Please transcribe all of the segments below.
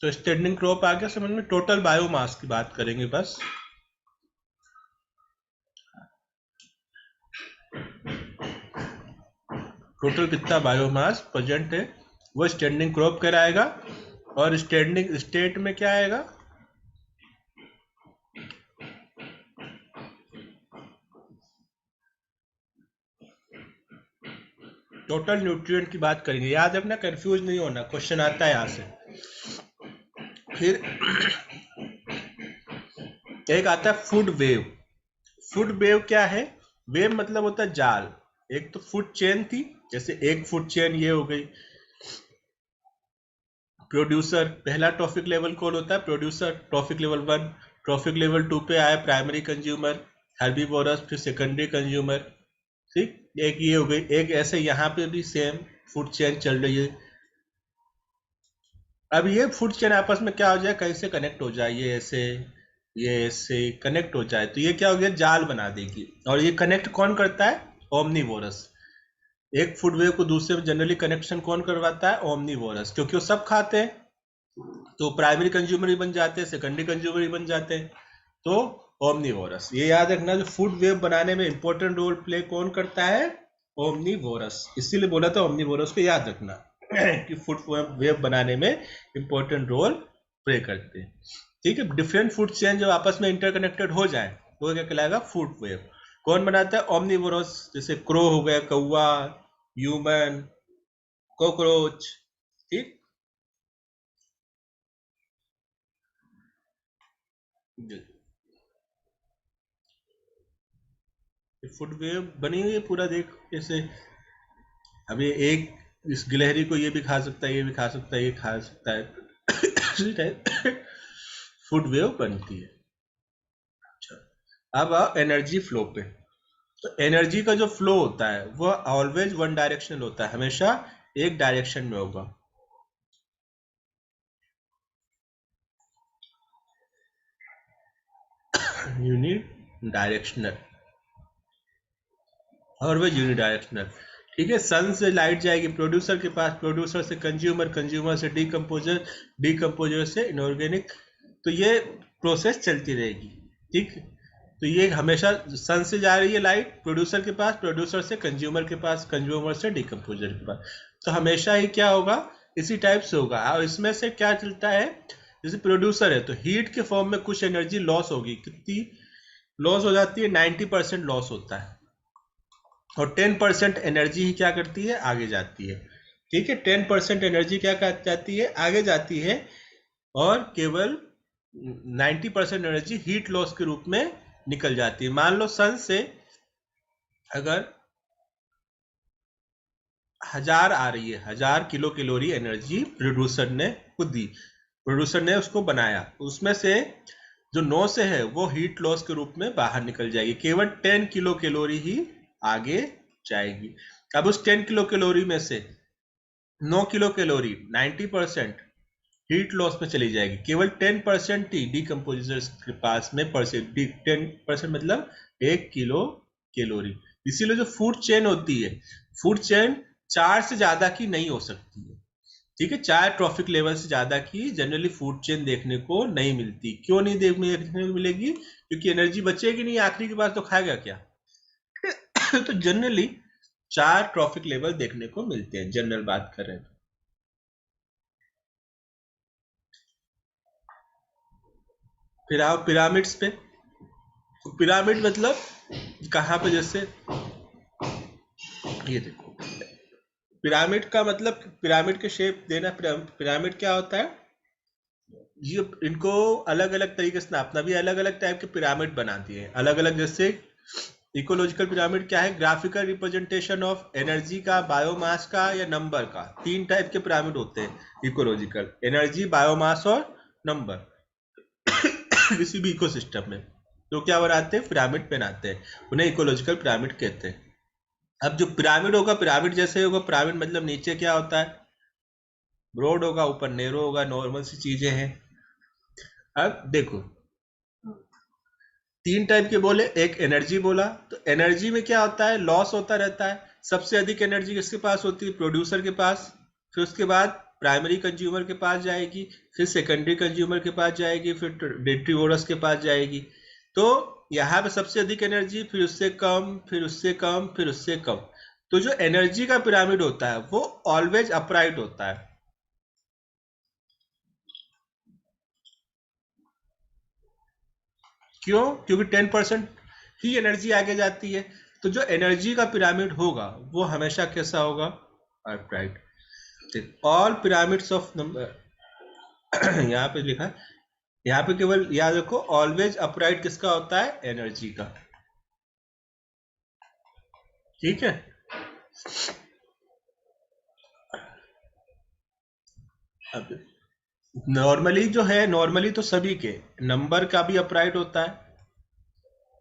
तो standing crop आ गया समझ में। टोटल बायोमास की बात करेंगे बस। टोटल कितना बायोमास प्रेजेंट है वो स्टैंडिंग क्रॉप कहलाएगा। और स्टैंडिंग स्टेट में क्या आएगा? टोटल न्यूट्रिएंट की बात करेंगे। याद रखना, कंफ्यूज नहीं होना, क्वेश्चन आता है यहाँ से। फिर एक आता है फूड वेव। फूड वेव क्या है? वेव मतलब होता है जाल। एक तो फूड चेन थी, जैसे एक फूड चेन ये हो गई। प्रोड्यूसर, पहला ट्रॉफिक लेवल कौन होता है? Producer, trophic level 1। Trophic level 2 पे आया प्राइमरी कंज्यूमर हेर्बीवोरस, फिर सेकेंडरी कंज्यूमर। ठीक, एक ये हो गई। एक ऐसे यहाँ पे भी सेम फूड चेन चल रही है। अब ये फूड चेन आपस में क्या हो जाए, कहीं से कनेक्ट हो जाए, ये ऐसे कनेक्ट हो जाए तो ये क्या हो गया, जाल बना देगी। और ये कनेक्ट कौन करता है? ओमनीवोरस। एक फूड वेव को दूसरे में जनरली कनेक्शन कौन करवाता है? ओमनीवोरस, क्योंकि वो सब खाते हैं तो प्राइमरी कंज्यूमर भी बन जाते हैं, सेकेंडरी कंज्यूमर भी बन जाते हैं। तो ओमनीवोरस, ये याद रखना, जो फूड वेव बनाने में इंपॉर्टेंट रोल प्ले कौन करता है? ओमनीवोरस। इसीलिए बोला था ओमनीवोरस को याद रखना कि फूड वेव बनाने में इंपॉर्टेंट रोल प्ले करते हैं। ठीक है, डिफरेंट फूड चेन जब आपस में इंटरकनेक्टेड हो जाए तो क्या कहलाएगा? Food web. कौन बनाता है? ओमनीवोरस। जैसे क्रो हो गया, कौवा, ह्यूमन, कॉकरोच। ठीक, फुट वेव बनी हुई है पूरा, देख कैसे। अब ये एक, इस गिलहरी को ये भी खा सकता है, ये भी खा सकता है, ये खा सकता है फुट वेव बनती है। अच्छा, अब आओ एनर्जी फ्लो पे। तो एनर्जी का जो फ्लो होता है वो ऑलवेज वन डायरेक्शनल होता है, हमेशा एक डायरेक्शन में होगा। Unit directional, always unit directional. ठीक है, सन से लाइट जाएगी प्रोड्यूसर के पास, प्रोड्यूसर से कंज्यूमर, कंज्यूमर से डीकम्पोजर, डीकम्पोजर से इनऑर्गेनिक। तो ये प्रोसेस चलती रहेगी। ठीक, तो ये हमेशा सन से जा रही है लाइट प्रोड्यूसर के पास, प्रोड्यूसर से कंज्यूमर के पास, कंज्यूमर से डीकम्पोजर के पास। तो हमेशा ही क्या होगा, इसी टाइप से होगा। और इसमें से क्या चलता है, जैसे प्रोड्यूसर है तो हीट के फॉर्म में कुछ एनर्जी लॉस होगी। कितनी लॉस हो जाती है? 90% लॉस होता है। और 10% एनर्जी ही क्या करती है? आगे जाती है। ठीक है, 10% एनर्जी क्या जाती है? आगे जाती है। और केवल 90% एनर्जी हीट लॉस के रूप में निकल जाती है। मान लो सन से अगर 1000 आ रही है, 1000 किलो कैलोरी एनर्जी प्रोड्यूसर ने खुद दी, प्रोड्यूसर ने उसको बनाया, उसमें से जो 9 से है वो हीट लॉस के रूप में बाहर निकल जाएगी, केवल 10 किलो कैलोरी ही आगे जाएगी। अब उस 10 किलो कैलोरी में से 9 किलो कैलोरी 90% हीट लॉस में चली जाएगी, केवल 10% ही डीकम्पोजर्स के पास में 10% मतलब 1 किलो कैलोरी। इसीलिए जो फूड चेन होती है, फूड चेन 4 से ज्यादा की नहीं हो सकती है। ठीक है, 4 ट्रॉफिक लेवल से ज्यादा की जनरली फूड चेन देखने को नहीं मिलती। क्यों नहीं देखने को मिलेगी? क्योंकि एनर्जी बचेगी नहीं, आखिरी के बाद तो खाएगा क्या तो जनरली 4 ट्रॉफिक लेवल देखने को मिलते हैं, जनरल बात कर रहे हैं। फिर आओ पिरामिड्स पे। तो पिरामिड मतलब कहाँ पे, जैसे ये देखो, पिरामिड का मतलब पिरामिड के शेप देना। पिरामिड क्या होता है, ये इनको अलग अलग तरीके से नापना भी, अलग अलग टाइप के पिरामिड बना दिए अलग अलग। जैसे इकोलॉजिकल पिरामिड क्या है? ग्राफिकल रिप्रेजेंटेशन ऑफ एनर्जी का, बायोमास का या नंबर का। 3 टाइप के पिरामिड होते हैं इकोलॉजिकल, एनर्जी, बायोमास और नंबर किसी भी इकोसिस्टम में। तो क्या बनाते हैं? पिरामिड बनाते हैं, उन्हें इकोलॉजिकल पिरामिड कहते हैं। अब जो पिरामिड होगा, पिरामिड जैसे होगा। पिरामिड मतलब नीचे क्या होता है? ब्रॉड होगा, ऊपर नैरो होगा, नॉर्मल सी चीजें हैं। अब देखो, 3 टाइप के बोले, एक एनर्जी बोला। तो एनर्जी में क्या होता है? लॉस होता रहता है। सबसे अधिक एनर्जी किसके पास होती है? प्रोड्यूसर के पास। फिर उसके बाद प्राइमरी कंज्यूमर के पास जाएगी, फिर सेकेंडरी कंज्यूमर के पास जाएगी, फिर डिस्ट्रीब्यूटर्स के पास जाएगी। तो यहाँ पे सबसे अधिक एनर्जी, फिर उससे कम, फिर उससे कम, फिर उससे कम। तो जो एनर्जी का पिरामिड होता है वो ऑलवेज अपराइट होता है। क्यों? क्योंकि 10% ही एनर्जी आगे जाती है। तो जो एनर्जी का पिरामिड होगा वो हमेशा कैसा होगा? Upright. All pyramids of number यहाँ पे लिखा है, यहाँ पे केवल याद रखो ऑलवेज अपराइट किसका होता है? एनर्जी का। ठीक है। अब नॉर्मली जो है, नॉर्मली तो सभी के नंबर का भी अपराइट होता है,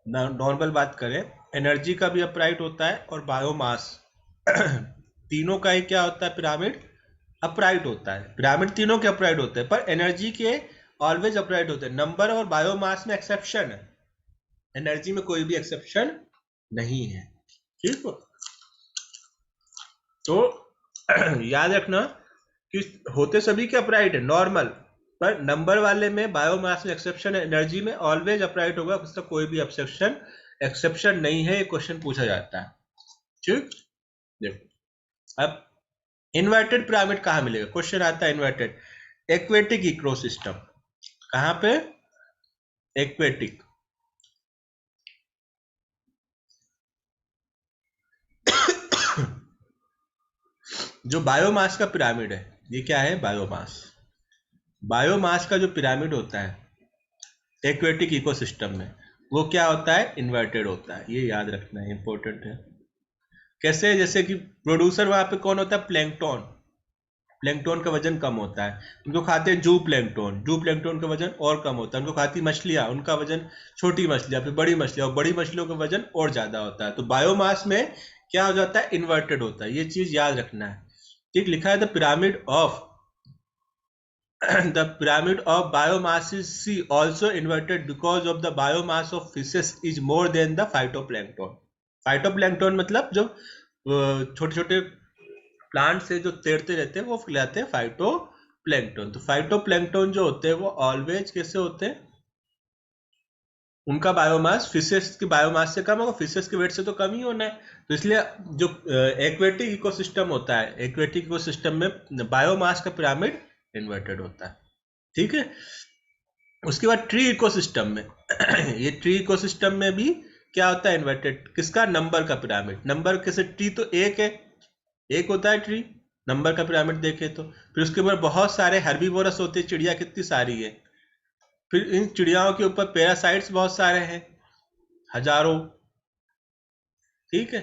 नॉर्मल बात करें, एनर्जी का भी अपराइट होता है, और बायोमास तीनों का ही क्या होता है? पिरामिड अपराइट होता है। पिरामिड तीनों के अपराइट होते हैं, पर एनर्जी के ऑलवेज अपराइट होते हैं। नंबर और बायोमास में एक्सेप्शन है, एनर्जी में कोई भी एक्सेप्शन नहीं है। ठीक है, तो याद रखना कि होते सभी के अपराइट है नॉर्मल, पर नंबर वाले में, बायोमास में एक्सेप्शन है, एनर्जी में ऑलवेज अपराइट होगा, उसका कोई भी एक्सेप्शन नहीं है। ये क्वेश्चन पूछा जाता है। ठीक, देखो अब इन्वर्टेड पिरामिड कहाँ मिलेगा? क्वेश्चन आता है इन्वर्टेड। एक्वेटिक इकोसिस्टम, कहाँ पे? एक्वेटिक। जो बायोमास का पिरामिड है, ये क्या है? बायोमास। बायोमास का जो पिरामिड होता है एक्वेटिक इकोसिस्टम में, वो क्या होता है? इन्वर्टेड होता है। ये याद रखना है, इंपॉर्टेंट है। कैसे? जैसे कि प्रोड्यूसर वहां पे कौन होता है? प्लैंकटन। प्लैंकटन का वजन कम होता है, उनको खाते हैं जू प्लैंकटन। जू प्लैंकटन का वजन और कम होता है, उनको खाती मछलियां, उनका वजन, छोटी मछलियां, फिर बड़ी मछलियां, और बड़ी मछलियों का वजन और ज्यादा होता है। तो बायोमास में क्या हो जाता है? इन्वर्टेड होता है। ये चीज याद रखना है। ठीक, लिखा है the pyramid of the pyramid of biomass is also inverted because of the biomass of fishes is more than the phytoplankton. phytoplankton मतलब जो छोटे छोटे प्लांट से जो तैरते रहते हैं वो कहलाते हैं फाइटोप्लैंक्टन। तो फाइटोप्लैंक्टन जो होते हैं वो ऑलवेज कैसे होते हैं? उनका बायोमास फिशेस की बायोमास से कम होगा, फिशेस के वेट से तो कम ही होना है। तो इसलिए जो एक्वेटिक इकोसिस्टम होता है, एक्वेटिक इकोसिस्टम में बायोमास का पिरामिड इन्वर्टेड होता है। ठीक है। उसके बाद ट्री इकोसिस्टम में ये ट्री इकोसिस्टम में भी क्या होता है? इन्वर्टेड। किसका? नंबर का पिरामिड। नंबर कैसे? ट्री तो एक है, एक होता है ट्री, नंबर का पिरामिड देखे तो। फिर उसके ऊपर बहुत सारे हर्बीवोरस होते हैं, चिड़िया कितनी सारी है। फिर इन चिड़ियाओं के ऊपर पैरासाइट्स बहुत सारे हैं, हजारों। ठीक है।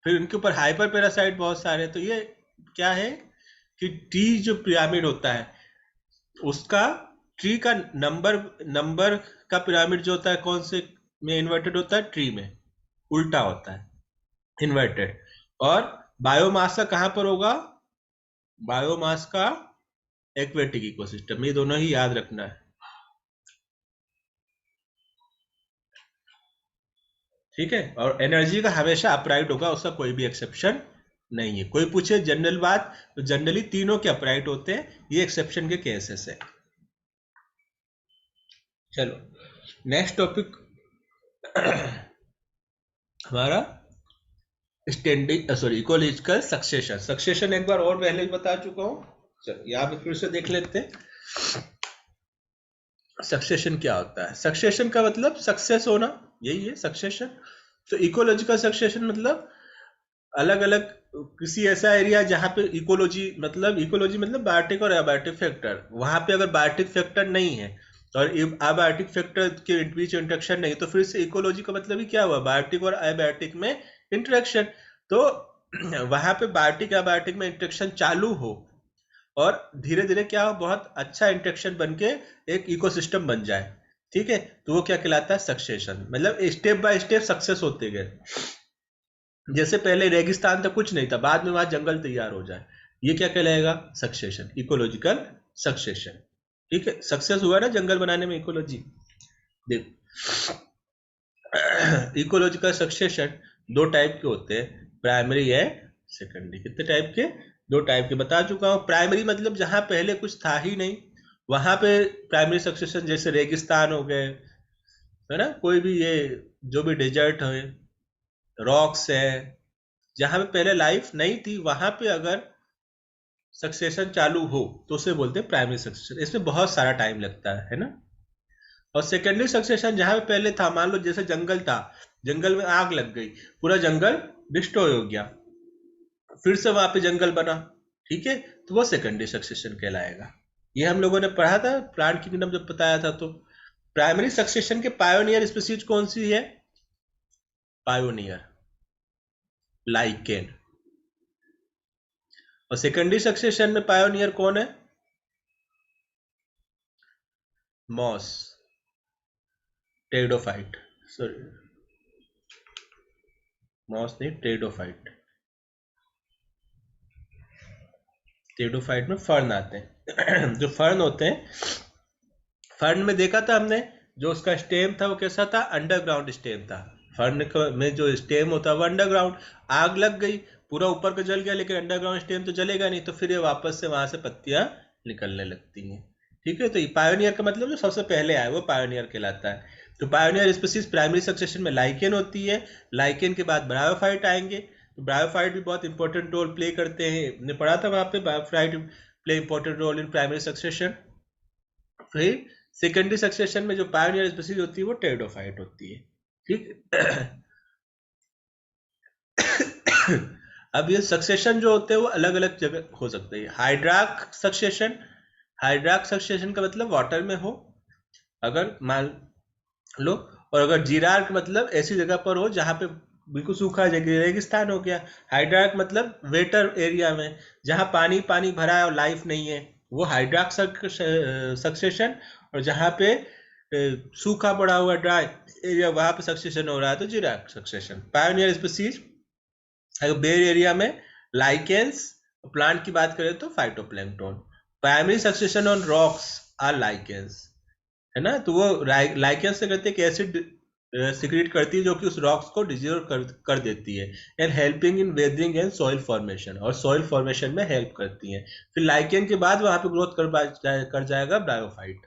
फिर उनके ऊपर हाइपर पैरासाइट बहुत सारे हैं। तो ये क्या है कि ट्री जो पिरामिड होता है उसका, ट्री का नंबर का पिरामिड जो होता है कौन से में इन्वर्टेड होता है? ट्री में उल्टा होता है, इन्वर्टेड। और बायोमास का कहां पर होगा? बायोमास का एक्वेटिक इकोसिस्टम। ये दोनों ही याद रखना है। ठीक है। और एनर्जी का हमेशा अपराइट होगा, उसका कोई भी एक्सेप्शन नहीं है। कोई पूछे जनरल बात तो जनरली तीनों के अपराइट होते हैं, ये एक्सेप्शन के केसेस है। चलो नेक्स्ट टॉपिक हमारा स्टैंडिंग इकोलॉजिकल सक्सेशन। सक्सेशन एक बार और पहले ही बता चुका हूं, चलो यहाँ पे फिर से देख लेते हैं। सक्सेशन क्या होता है? सक्सेशन का मतलब सक्सेस होना, यही है सक्सेशन। तो इकोलॉजिकल सक्सेशन मतलब अलग अलग किसी ऐसा एरिया जहां पे इकोलॉजी मतलब बायोटिक और एबायोटिक फैक्टर, वहां पे अगर बायोटिक फैक्टर नहीं है और एबायोटिक फैक्टर के बीच इंटरेक्शन नहीं, तो फिर से इकोलॉजी का मतलब ही क्या हुआ? बायोटिक और एबायोटिक में इंटरेक्शन। तो वहां पे बायोटिक एबायोटिक में इंटरेक्शन चालू हो और धीरे धीरे क्या हो, बहुत अच्छा इंटरेक्शन बन के एक इकोसिस्टम बन जाए। ठीक है, तो वो क्या कहलाता है? सक्सेशन। मतलब स्टेप बाय स्टेप सक्सेस होते गए। जैसे पहले रेगिस्तान तक कुछ नहीं था, बाद में वहां जंगल तैयार हो जाए, ये क्या कहलाएगा? Succession, ecological succession. ठीक है, सक्सेस हुआ ना जंगल बनाने में इकोलॉजी। देखो इकोलॉजिकल सक्सेशन दो टाइप के होते हैं, प्राइमरी है सेकेंडरी। कितने टाइप के? 2 टाइप के बता चुका हूँ। प्राइमरी मतलब जहां पहले कुछ था ही नहीं, वहां पे प्राइमरी सक्सेशन, जैसे रेगिस्तान हो गए, है ना, कोई भी ये जो भी डेजर्ट है, रॉक्स है, जहां पे पहले लाइफ नहीं थी, वहां पे अगर सक्सेशन चालू हो तो उसे बोलते हैं प्राइमरी सक्सेशन। इसमें बहुत सारा टाइम लगता है ना। और सेकेंडरी सक्सेशन जहां पे पहले था, मान लो जैसे जंगल था, जंगल में आग लग गई, पूरा जंगल डिस्ट्रॉय हो गया, फिर से वहां पे जंगल बना, ठीक है, तो वो सेकेंडरी सक्सेशन कहलाएगा। ये हम लोगों ने पढ़ा था प्लांट किंगडम जब बताया था। तो प्राइमरी सक्सेशन के पायोनियर स्पीसीज कौन सी है? Pioneer, lichen. और सेकेंडरी सक्सेशन में पायोनियर कौन है? मॉस, टेरिडोफाइट, सॉरी, मॉस नहीं, टेरिडोफाइट। टेरिडोफाइट में फर्न आते हैं जो फर्न होते हैं, फर्न में देखा था हमने, जो उसका स्टेम था वो कैसा था? अंडरग्राउंड स्टेम था। फर्न में जो स्टेम होता है वो अंडरग्राउंड, आग लग गई, पूरा ऊपर का जल गया, लेकिन अंडरग्राउंड स्टेम तो जलेगा नहीं, तो फिर ये वापस से वहां से पत्तियां निकलने लगती हैं। ठीक है, तो ये पायोनियर का मतलब जो सबसे पहले आया वो पायोनियर कहलाता है। तो पायोनियर स्पीसीज प्राइमरी सक्सेशन में लाइकेन होती है, लाइकेन के बाद ब्रायोफाइट आएंगे। तो ब्रायोफाइट भी बहुत इंपॉर्टेंट रोल प्ले करते हैं, हमने पढ़ा था वहां पे, bryophyte play important role in primary succession. फिर सेकेंडरी सक्सेशन में जो पायोनियर स्पीसीज होती है वो टेरिडोफाइट होती है। ठीक अब ये सक्सेशन जो होते हैं वो अलग अलग जगह हो सकते हैं। हाइड्राक सक्सेशन, हाइड्राक सक्सेशन का मतलब वाटर में हो, अगर मान लो, और अगर जीरार्क मतलब ऐसी जगह पर हो जहां पे बिल्कुल सूखा जगह, रेगिस्तान हो गया। हाइड्राक मतलब वेटर एरिया में, जहां पानी पानी भरा है और लाइफ नहीं है, वो हाइड्राक सक्सेशन। और जहां पे सूखा पड़ा हुआ ड्राई एरिया, वहां पे सक्सेशन हो रहा है तो xerarch succession. Pioneer species bare area में लाइकेंस, प्लांट की बात करें तो phytoplankton. Primary succession on rocks are lichens, है ना, तो वो लाइकेंस से करते हैं कि एसिड सिक्रीट करती है जो कि उस रॉक्स को डिजोल्व कर देती है, and helping in weathering and soil formation, और सॉइल फॉर्मेशन में हेल्प करती है। फिर लाइकेन के बाद वहां पे ग्रोथ कर जाएगा ब्रायोफाइट।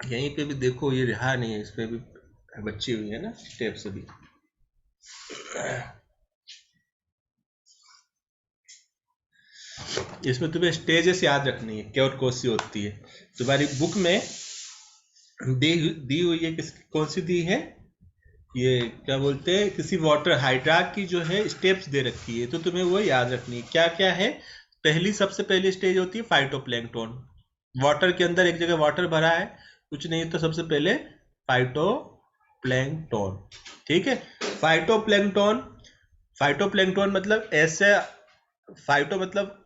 यहीं पे भी देखो, ये रहा नहीं है, इसमें भी बच्ची हुई है ना स्टेप से भी। इसमें तुम्हें स्टेजेस याद रखनी है, क्या और कौन सी होती है। तुम्हारी बुक में दी हुई है, कौन सी दी है, ये क्या बोलते हैं, किसी वाटर हाइड्राक की जो है स्टेप्स दे रखी है, तो तुम्हें वो याद रखनी है। क्या क्या है? पहली, सबसे पहली स्टेज होती है फाइटोप्लैंक्टन। वाटर के अंदर एक जगह वाटर भरा है, कुछ नहीं तो सबसे पहले फाइटोप्लैंक्टन। ठीक है, फाइटोप्लैंक्टन, फाइटोप्लैंक्टन मतलब ऐसे, फाइटो मतलब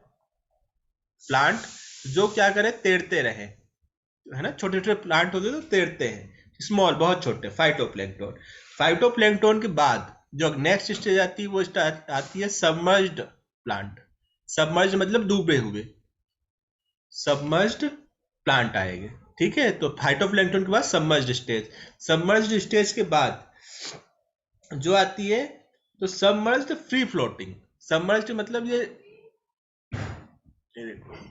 प्लांट जो क्या करे, तैरते रहे, है ना, छोटे छोटे प्लांट होते तो तैरते हैं, स्मॉल, बहुत छोटे, फाइटोप्लैंक्टन। फाइटोप्लैंक्टन के बाद जो नेक्स्ट स्टेज आती है वो आती है सबमर्ज्ड प्लांट। सबमर्ज मतलब डूबे हुए, सबमर्ज्ड प्लांट आएंगे। ठीक है, तो फाइटोप्लैंक्टन के बाद सबमर्ज्ड स्टेज, सबमर्ज्ड स्टेज के बाद जो आती है तो सबमर्ज्ड फ्री फ्लोटिंग। सबमर्ज्ड मतलब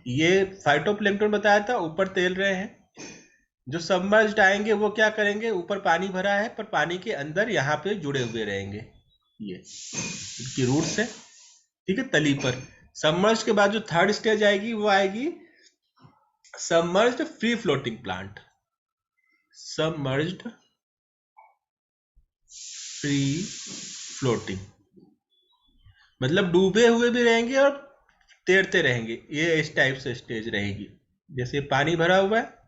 ये फाइटोप्लैंक्टन बताया था, ऊपर तैर रहे हैं। जो सबमर्ज्ड आएंगे वो क्या करेंगे, ऊपर पानी भरा है पर पानी के अंदर यहाँ पे जुड़े हुए रहेंगे, ये इनकी रूट्स है, ठीक है, तली पर। सबमर्ज के बाद जो थर्ड स्टेज आएगी वो आएगी submerged free floating plant. Submerged free floating मतलब डूबे हुए भी रहेंगे और तैरते रहेंगे, ये इस टाइप से स्टेज रहेगी। जैसे पानी भरा हुआ है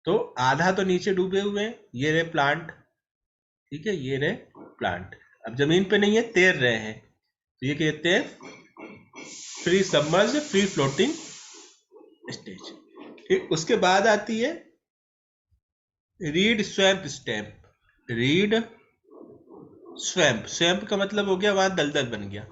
तो आधा तो नीचे डूबे हुए हैं, ये रहे प्लांट, ठीक है, ये रहे प्लांट, अब जमीन पे नहीं है, तैर रहे हैं, तो ये कहते हैं free submerge free floating stage. ठीक, उसके बाद आती है read swamp step. Read swamp, swamp का मतलब हो गया वहां दलदल बन गया,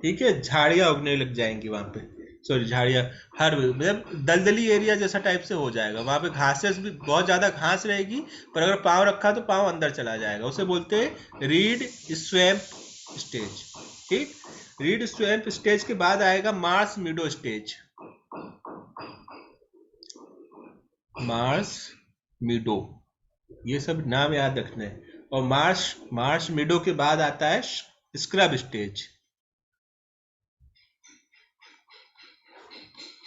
ठीक है, झाड़ियां उगने लग जाएंगी वहां पे, सॉरी झाड़ियाँ, हर मतलब दलदली एरिया जैसा टाइप से हो जाएगा, वहां पे घासेस भी बहुत ज्यादा घास रहेगी, पर अगर पाँव रखा तो पाँव अंदर चला जाएगा, उसे बोलते हैं रीड स्वैम्प स्टेज। ठीक, रीड स्वैम्प स्टेज के बाद आएगा मार्स मीडो स्टेज। मार्स मीडो, ये सब नाम याद रखने हैं। और मार्श मार्श मीडो के बाद आता है स्क्रब स्टेज,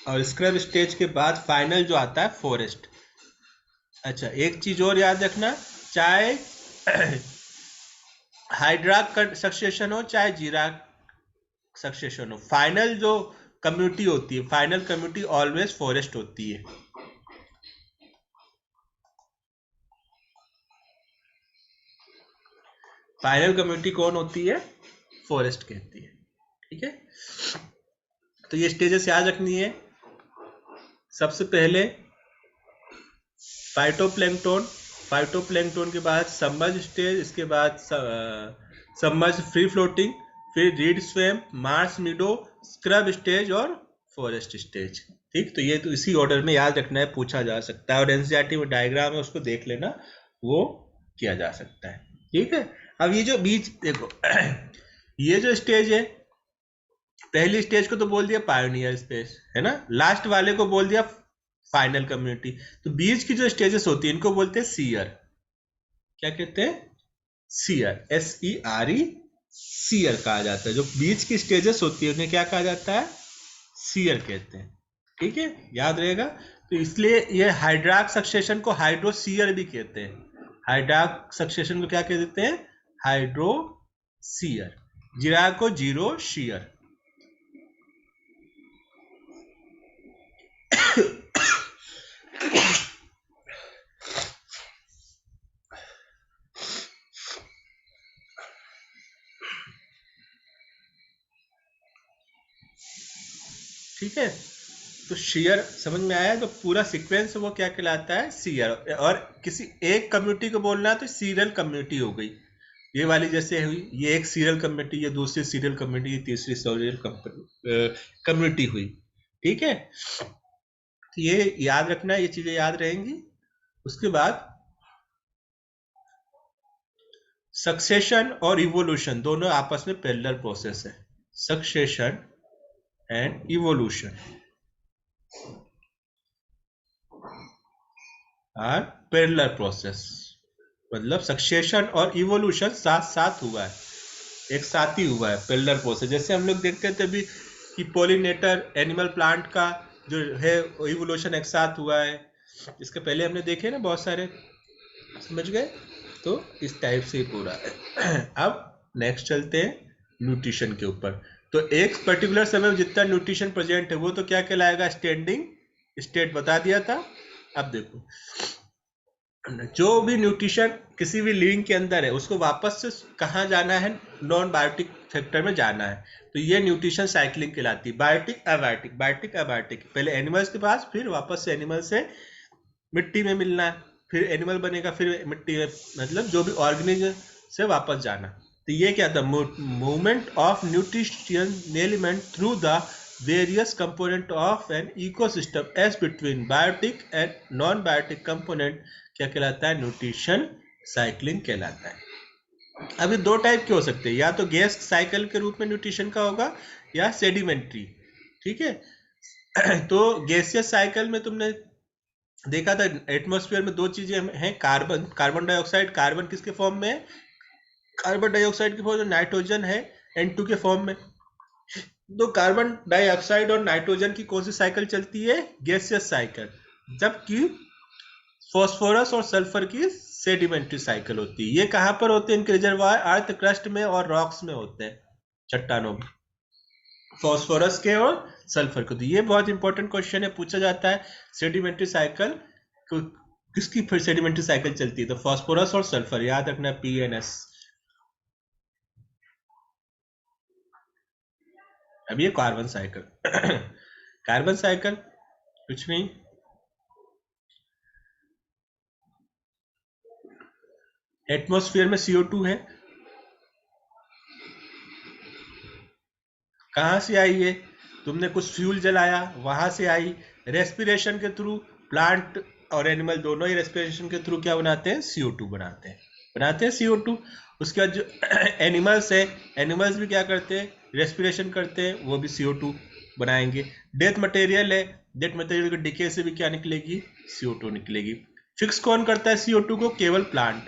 और स्क्रब स्टेज के बाद फाइनल जो आता है फॉरेस्ट। अच्छा, एक चीज और याद रखना, चाहे हाइड्राक सक्सेशन हो चाहे जीराक सक्सेशन हो, फाइनल जो कम्युनिटी होती है, फाइनल कम्युनिटी ऑलवेज फॉरेस्ट होती है। फाइनल कम्युनिटी कौन होती है? फॉरेस्ट कहती है। ठीक है, तो ये स्टेजेस याद रखनी है। सबसे पहले फाइटोप्लैंक्टन, फाइटोप्लैंक्टन के बाद सबमर्ज स्टेज, इसके बाद सबमर्ज फ्री फ्लोटिंग, फिर read swamp, Mars मीडो, scrub stage और फॉरेस्ट स्टेज। ठीक, तो ये तो इसी ऑर्डर में याद रखना है, पूछा जा सकता है, और एनसीईआरटी में डायग्राम है उसको देख लेना, वो किया जा सकता है। ठीक है, अब ये जो बीच देखो ये जो स्टेज है, पहली स्टेज को तो बोल दिया पायोनियर स्टेज है ना, लास्ट वाले को बोल दिया फाइनल कम्युनिटी। तो बीच की जो स्टेजेस होती है इनको बोलते हैं सीयर। क्या कहते हैं? सीयर, SERE, सीयर कहा जाता है। जो बीच की स्टेजेस होती है उन्हें क्या कहा जाता है? सीयर कहते हैं। ठीक है, याद रहेगा। तो इसलिए ये हाइड्राक सक्सेशन को हाइड्रोसीयर भी कहते हैं। हाइड्राक सक्सेशन को क्या कह देते हैं? हाइड्रोसीयर। जीरा को जीरो शीयर। ठीक है, तो शेयर समझ में आया? तो पूरा सीक्वेंस वो क्या कहलाता है? सीयर। और किसी एक कम्युनिटी को बोलना है तो सीरियल कम्युनिटी हो गई, ये वाली जैसे हुई, ये एक सीरियल कम्युनिटी, ये दूसरी सीरियल कम्युनिटी, ये तीसरी सीरियल कम्युनिटी हुई। ठीक है, तो ये याद रखना, ये चीजें याद रहेंगी। उसके बाद सक्सेशन और इवोल्यूशन दोनों आपस में पैरेलल प्रोसेस है। Succession and evolution are parallel process, मतलब सक्सेशन और इवोल्यूशन साथ साथ हुआ है, एक साथ ही हुआ है, पैरेलल प्रोसेस। जैसे हम लोग देखते थे अभी कि पोलिनेटर एनिमल प्लांट का जो है इवोल्यूशन एक साथ हुआ है, इसके पहले हमने देखे ना बहुत सारे, समझ गए? तो इस टाइप से ही पूरा है। अब नेक्स्ट चलते हैं न्यूट्रिशन के ऊपर। तो एक पर्टिकुलर समय में जितना न्यूट्रिशन प्रेजेंट है वो तो क्या कहलाएगा? स्टैंडिंग स्टेट बता दिया था। अब देखो, जो भी न्यूट्रिशन किसी भी लिविंग के अंदर है उसको वापस से कहाँ जाना है? नॉन बायोटिक फैक्टर में जाना है। तो ये न्यूट्रिशन साइकिलिंग कहलाती है। बायोटिक अबायोटिक, बायोटिक अबायोटिक, पहले एनिमल्स के पास, फिर वापस से एनिमल से मिट्टी में मिलना है, फिर एनिमल बनेगा, फिर मिट्टी में, मतलब जो भी ऑर्गेनिज्म से वापस जाना। तो ये क्या था? Movement of nutrition element through the various component of an ecosystem as between biotic and non-biotic component क्या कहलाता है? न्यूट्रिशन साइकिलिंग कहलाता है। अब ये दो टाइप के हो सकते हैं, या तो गैस साइकिल के रूप में न्यूट्रिशन का होगा, या सेडिमेंट्री। ठीक है, तो गैसियस साइकिल में तुमने देखा था एटमॉस्फेयर में दो चीजें हैं, कार्बन, कार्बन डाइऑक्साइड। कार्बन किसके फॉर्म में है? कार्बन डाइऑक्साइड के फॉर्म में। नाइट्रोजन है N2 के फॉर्म में। तो कार्बन डाइऑक्साइड और नाइट्रोजन की कौन सी साइकिल चलती है? Gaseous cycle. जबकि फॉस्फोरस और सल्फर की सेडिमेंट्री साइकिल होती है। ये कहां पर होते हैं? इनके रिजर्वायर अर्थ क्रस्ट में और रॉक्स में होते हैं, चट्टानों में, फॉस्फोरस के और सल्फर को। तो ये बहुत इंपॉर्टेंट क्वेश्चन है, पूछा जाता है सेडिमेंट्री साइकिल किसकी फिर सेडिमेंट्री साइकिल चलती है? तो फॉस्फोरस और सल्फर, याद रखना, PNS। अब ये कार्बन साइकिल कार्बन साइकिल कुछ नहीं, एटमॉस्फेयर में CO2 है, कहां से आई है? तुमने कुछ फ्यूल जलाया, वहां से आई रेस्पिरेशन के थ्रू। प्लांट और एनिमल दोनों ही रेस्पिरेशन के थ्रू क्या बनाते हैं, CO2 बनाते हैं CO2। उसके बाद जो एनिमल्स है, एनिमल्स भी क्या करते हैं, रेस्पिरेशन करते हैं, वो भी CO2 बनाएंगे। डेथ मटेरियल है, डेथ मटेरियल के डिके से भी क्या निकलेगी, CO2 निकलेगी। फिक्स कौन करता है CO2 को, केवल प्लांट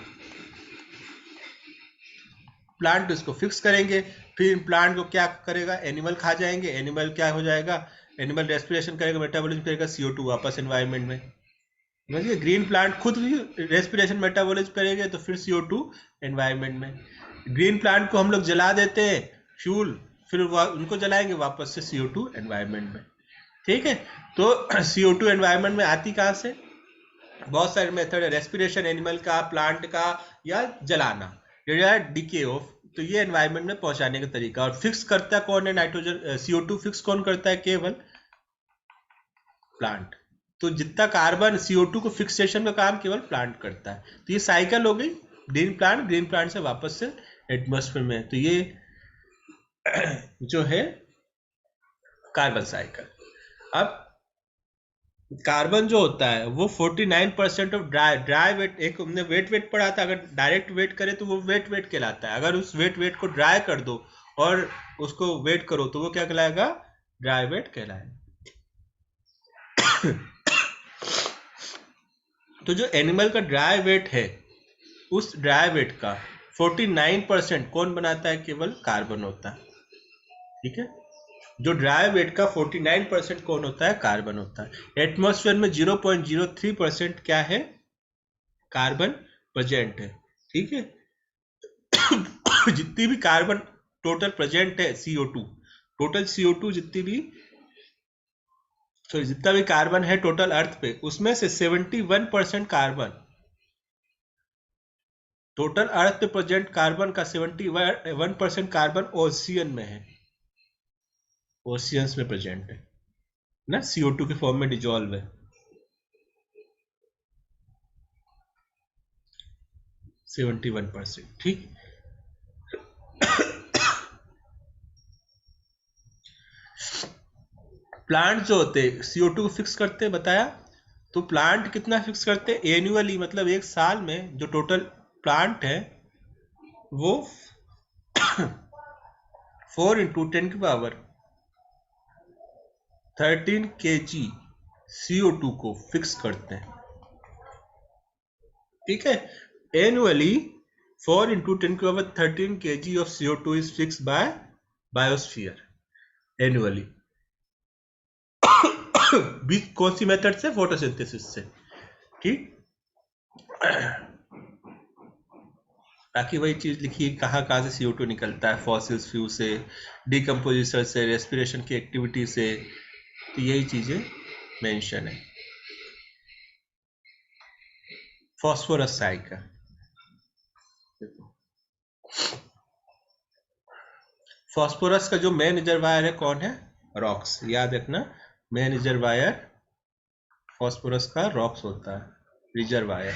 इसको फिक्स करेंगे। फिर प्लांट को क्या करेगा, एनिमल खा जाएंगे, एनिमल क्या हो जाएगा, एनिमल रेस्पिरेशन करेगा, मेटाबॉलिज्म करेगा, CO2 वापस एनवायरनमेंट में। समझिए, ग्रीन प्लांट खुद भी रेस्पिरेशन मेटाबॉलिज्म करेंगे तो फिर CO2 एनवायरनमेंट में। ग्रीन प्लांट को हम लोग जला देते हैं फ्यूल, फिर उनको जलाएंगे, वापस से CO2 एनवायरनमेंट में। ठीक है, तो CO2 एनवायरनमेंट में आती कहाँ से, बहुत सारे मेथड है, रेस्पिरेशन एनिमल का, प्लांट का, या जलाना, या डीके ऑफ। तो ये एनवायरनमेंट में पहुंचाने का तरीका। और फिक्स करता कौन है नाइट्रोजन, CO2 फिक्स कौन करता है, केवल प्लांट। तो जितना कार्बन, CO2 को फिक्सेशन का काम केवल प्लांट करता है। तो ये साइकिल हो गई, ग्रीन प्लांट से वापस से एटमॉस्फेयर में। तो ये जो है कार्बन साइकिल। अब कार्बन जो होता है वो 49% ऑफ ड्राई वेट, एक हमने वेट पढ़ा था, अगर डायरेक्ट वेट करे तो वो वेट कहलाता है। अगर उस वेट को ड्राई कर दो और उसको वेट करो तो वो क्या कहलाएगा, ड्राई वेट कहलाएगा। तो जो एनिमल का ड्राई वेट है, उस ड्राई वेट का 49% कौन बनाता है, केवल कार्बन होता है। ठीक है, जो ड्राई वेट का 49% कौन होता है, कार्बन होता है। एटमॉस्फेयर में 0.03% क्या है, कार्बन प्रेजेंट है। ठीक है, जितनी भी कार्बन टोटल प्रेजेंट है, CO2 टोटल, CO2 जितना भी कार्बन है टोटल अर्थ पे, उसमें से 71% कार्बन, टोटल अर्थ पे प्रेजेंट कार्बन का 71% कार्बन ओशियन में है, ओशियंस में प्रेजेंट है ना, CO2 के फॉर्म में डिजॉल्व है। 71%। ठीक, प्लांट जो होते हैं CO2 को फिक्स करते हैं, बताया। तो प्लांट कितना फिक्स करते हैं, एनुअली, मतलब एक साल में जो टोटल प्लांट है वो 4 × 10⁻13 kg CO2 को फिक्स करते हैं। ठीक है, annually 4 × 10⁻13 kg of CO2 is fix by biosphere annually. कौन सी मेथड से, फोटोसिंथेसिस से। ठीक, बाकी वही चीज लिखी है, कहाँ से CO2 निकलता है, फॉसिल्स फ्यूल से, डिकम्पोजिशन से, रेस्पिरेशन की एक्टिविटी से। तो यही चीजें मेंशन है। फॉस्फोरस साइकिल, फॉस्फोरस का जो मेन रिजर्वायर है कौन है, रॉक्स। याद रखना, मेन रिजर्वायर फॉस्फोरस का रॉक्स होता है, रिजर्वायर।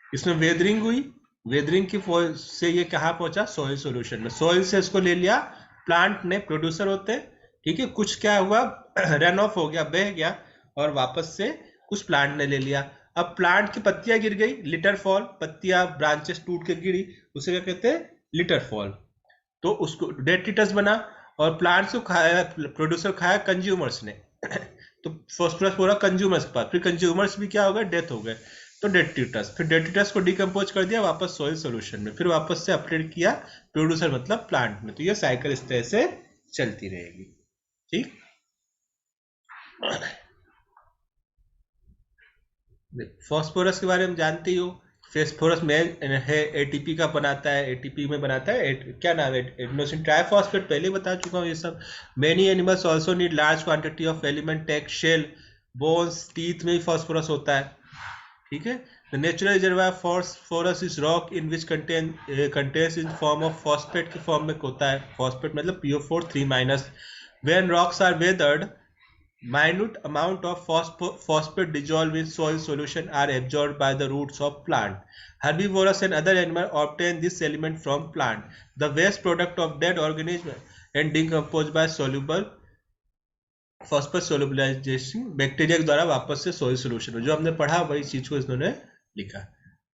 इसमें वेदरिंग हुई, वेदरिंग की से ये कहाँ पहुंचा, सॉइल सॉल्यूशन में। सॉइल से इसको ले लिया, प्लांट ने प्रोड्यूसर होते हैं। ठीक है, कुछ क्या हुआ, रन ऑफ हो गया, बह गया, और वापस से कुछ प्लांट ने ले लिया। अब प्लांट की पत्तियां गिर गई, लिटर फॉल, पत्तियां, ब्रांचेस टूट के गिरी, उसे क्या कहते हैं, लिटर फॉल। तो उसको डेट्रिटस बना, और प्लांट्स को खाया, प्रोड्यूसर खाया कंज्यूमर्स ने। तो फॉस्फोरस पूरा कंज्यूमर्स के पास, फिर कंज्यूमर्स भी क्या हो गए, डेथ हो गए, तो डेट्रिटस। फिर डेट्रिटस को डिकम्पोज कर दिया वापस सॉइल सॉल्यूशन में, फिर वापस से अपडेट किया प्रोड्यूसर मतलब प्लांट में। तो ये साइकिल इस तरह से चलती रहेगी। ठीक, फॉस्फोरस के बारे में जानते ही हो। फॉस्फोरस में है, ATP का बनाता है, ATP में बनाता है, क्या नाम है, एडिनोसिन ट्राइफॉस्फेट, पहले बता चुका हूँ ये सब। Many animals also need large quantity of element, take shell, bones, teeth में भी फॉस्फोरस होता है। ठीक है, the natural reservoir phosphorus is rock in which contains in form of phosphate के फॉर्म में होता है। फॉस्फेट मतलब PO4 3-। When rocks are weathered, minute amount of phosphate dissolved in soil solution are absorbed by the roots of plant. Herbivorous and other animals obtain this element from plant. The waste product of dead organism and decompose by soluble phosphate solubilization, bacteria के द्वारा वापस से soil solution में। जो हमने पढ़ा वही चीज को इन्होंने लिखा।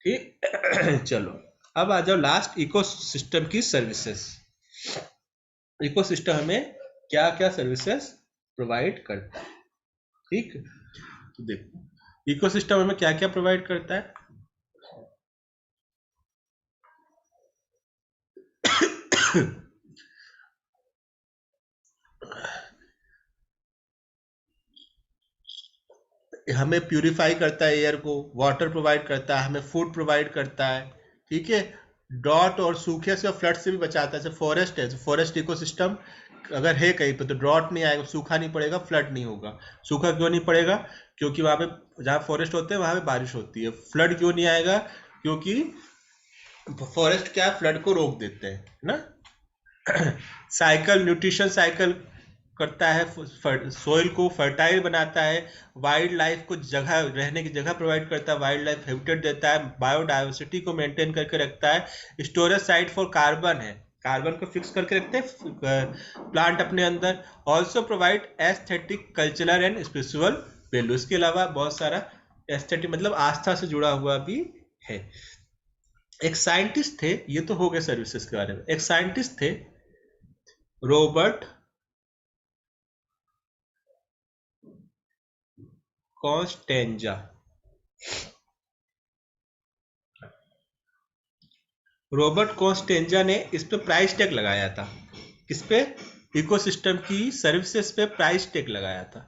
ठीक चलो अब आ जाओ लास्ट, इकोसिस्टम की सर्विसेज। इकोसिस्टम हमें क्या क्या सर्विसेज प्रोवाइड करता है। ठीक, तो देखो इकोसिस्टम हमें क्या क्या प्रोवाइड करता है। हमें प्यूरिफाई करता है एयर को, वाटर प्रोवाइड करता है, हमें फूड प्रोवाइड करता है। ठीक है, ड्रॉट और सूखे से और फ्लड से भी बचाता है। जैसे फॉरेस्ट है, फॉरेस्ट इकोसिस्टम अगर है कहीं पे तो ड्रॉट नहीं आएगा, सूखा नहीं पड़ेगा, फ्लड नहीं होगा। सूखा क्यों नहीं पड़ेगा? क्योंकि वहां पे जहाँ फॉरेस्ट होते हैं वहां पे बारिश होती है। फ्लड क्यों नहीं आएगा? क्योंकि फॉरेस्ट क्या फ्लड को रोक देते हैं ना। साइकिल, न्यूट्रिशन साइकिल करता है, सोइल को फर्टाइल बनाता है, वाइल्ड लाइफ को जगह, रहने की जगह प्रोवाइड करता है, वाइल्ड लाइफ हैबिटेट देता है, बायोडाइवर्सिटी को मेंटेन करके रखता है, स्टोरेज साइट फॉर कार्बन है, कार्बन को फिक्स करके रखते हैं प्लांट अपने अंदर। Also provide aesthetic, cultural and spiritual value. इसके अलावा बहुत सारा एस्थेटिक मतलब आस्था से जुड़ा हुआ भी है। एक साइंटिस्ट थे, ये तो हो गए सर्विसेज के बारे में। एक साइंटिस्ट थे रॉबर्ट कॉन्स्टेंजा। रॉबर्ट कॉन्स्टेंजा ने इस पे प्राइस टैग लगाया था। किस पे? इकोसिस्टम की सर्विसेज पे प्राइस टैग लगाया था।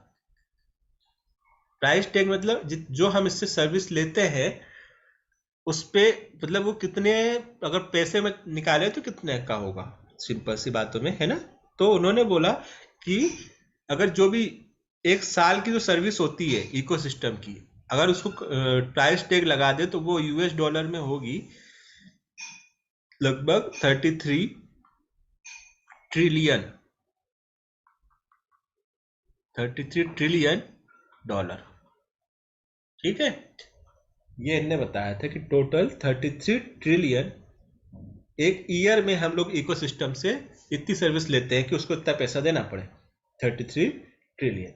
प्राइस टैग मतलब जो हम इससे सर्विस लेते हैं उस पे, मतलब वो कितने, अगर पैसे में निकाले तो कितने का होगा, सिंपल सी बातों में, है ना। तो उन्होंने बोला कि अगर जो भी एक साल की जो सर्विस होती है इकोसिस्टम की, अगर उसको प्राइस टैग लगा दे तो वो यूएस डॉलर में होगी लगभग 33 ट्रिलियन डॉलर। ठीक है, ये इनने बताया था कि टोटल 33 ट्रिलियन एक ईयर में हम लोग इकोसिस्टम से इतनी सर्विस लेते हैं कि उसको इतना पैसा देना पड़े, 33 ट्रिलियन।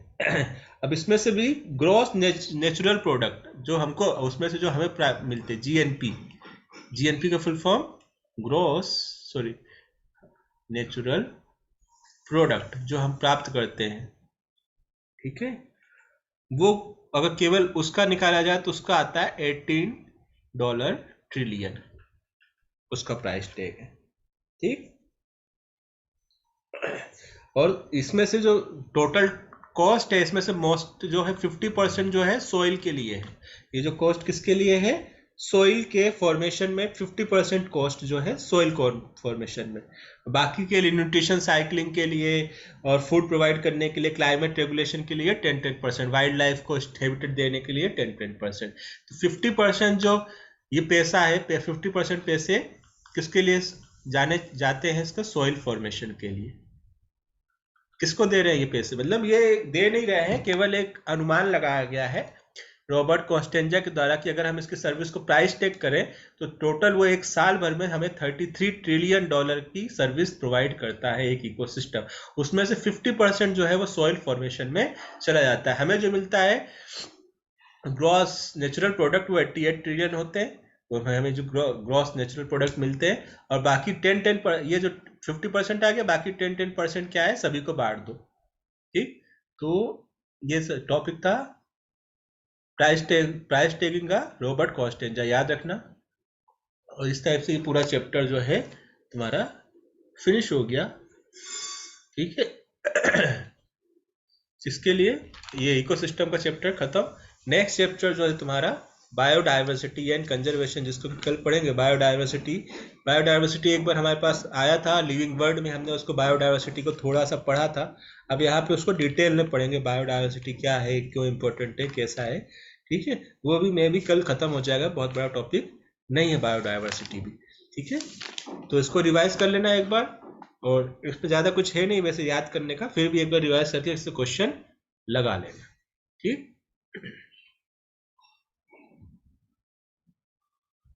अब इसमें से भी ग्रॉस नेचुरल प्रोडक्ट जो हमको, उसमें से जो हमें मिलते हैं, जीएनपी का फुल फॉर्म नेचुरल प्रोडक्ट जो हम प्राप्त करते हैं, ठीक है, वो अगर केवल उसका निकाला जाए तो उसका आता है $18 ट्रिलियन, उसका प्राइस टैग है। ठीक, और इसमें से जो टोटल कॉस्ट है, इसमें से मोस्ट जो है 50% जो है सोइल के लिए है। ये जो कॉस्ट किसके लिए है? सोइल के फॉर्मेशन में 50% कॉस्ट जो है सोइल फॉर्मेशन में, बाकी के लिए न्यूट्रिशन साइकिलिंग के लिए और फूड प्रोवाइड करने के लिए, क्लाइमेट रेगुलेशन के लिए 10%, वाइल्ड लाइफ को हैबिटेट देने के लिए 10%। तो 50% जो ये पैसा है, 50% पैसे किसके लिए जाते हैं? इसका सोइल फॉर्मेशन के लिए। किसको दे रहे हैं ये पैसे? मतलब ये दे नहीं रहे हैं, केवल एक अनुमान लगाया गया है रॉबर्ट कॉन्स्टेंजा के द्वारा कि अगर हम इसकी सर्विस को प्राइस टैग करें तो टोटल वो एक साल भर में हमें 33 ट्रिलियन डॉलर की सर्विस प्रोवाइड करता है एक इकोसिस्टम। उसमें से 50% जो है वो सॉइल फॉर्मेशन में चला जाता है। हमें जो मिलता है ग्रॉस नेचुरल प्रोडक्ट वो 88 ट्रिलियन होते हैं, वो हमें जो ग्रॉस नेचुरल प्रोडक्ट मिलते हैं, और बाकी 10 ये जो 50% आ गया, बाकी 10% क्या है, सभी को बांट दो। ठीक, तो ये टॉपिक था प्राइस टैगिंग का, रॉबर्ट कॉन्स्टेंजा, याद रखना। और इस टाइप से ये पूरा चैप्टर जो है तुम्हारा फिनिश हो गया। ठीक है, इसके लिए ये इकोसिस्टम का चैप्टर खत्म। नेक्स्ट चैप्टर जो है तुम्हारा बायोडाइवर्सिटी एंड कंजर्वेशन, जिसको कल पढ़ेंगे। बायोडाइवर्सिटी एक बार हमारे पास आया था लिविंग वर्ल्ड में, हमने उसको बायोडाइवर्सिटी को थोड़ा सा पढ़ा था। अब यहाँ पे उसको डिटेल में पढ़ेंगे, बायोडाइवर्सिटी क्या है, क्यों इम्पोर्टेंट है, कैसा है। ठीक है, वो भी मैं भी कल खत्म हो जाएगा, बहुत बड़ा टॉपिक नहीं है बायोडाइवर्सिटी भी। ठीक है, तो इसको रिवाइज कर लेना एक बार, और इस पर ज़्यादा कुछ है नहीं वैसे याद करने का, फिर भी एक बार रिवाइज करके इससे क्वेश्चन लगा लेना। ठीक।